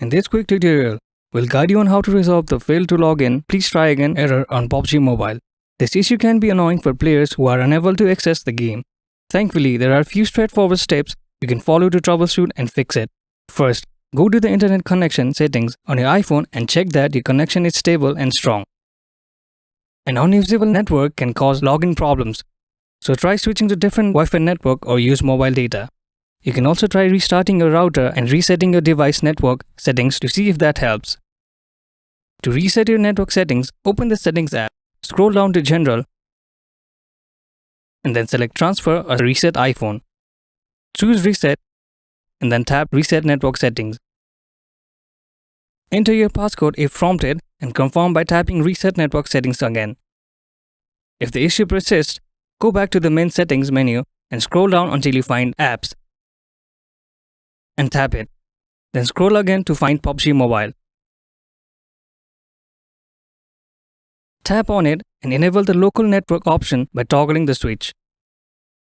In this quick tutorial, we'll guide you on how to resolve the fail to login, please try again error on PUBG Mobile. This issue can be annoying for players who are unable to access the game. Thankfully, there are a few straightforward steps you can follow to troubleshoot and fix it. First, go to the internet connection settings on your iPhone and check that your connection is stable and strong. An unusable network can cause login problems, so try switching to different Wi-Fi network or use mobile data. You can also try restarting your router and resetting your device network settings to see if that helps. To reset your network settings, open the Settings app, scroll down to General, and then select Transfer or Reset iPhone. Choose Reset and then tap Reset Network Settings. Enter your passcode if prompted and confirm by tapping Reset Network Settings again. If the issue persists, go back to the main settings menu and scroll down until you find Apps and tap it. Then scroll again to find PUBG Mobile. Tap on it and enable the local network option by toggling the switch.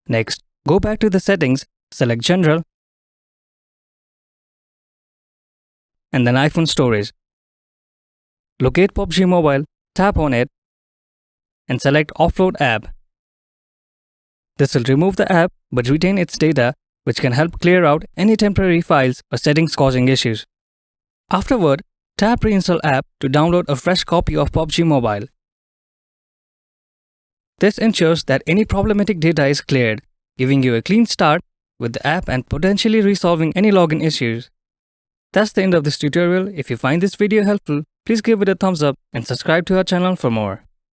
Next, go back to the settings, select General, and then iPhone storage. Locate PUBG Mobile, tap on it, and select Offload app. This will remove the app but retain its data, which can help clear out any temporary files or settings causing issues. Afterward, tap Reinstall app to download a fresh copy of PUBG Mobile. This ensures that any problematic data is cleared, giving you a clean start with the app and potentially resolving any login issues. That's the end of this tutorial. If you find this video helpful, please give it a thumbs up and subscribe to our channel for more.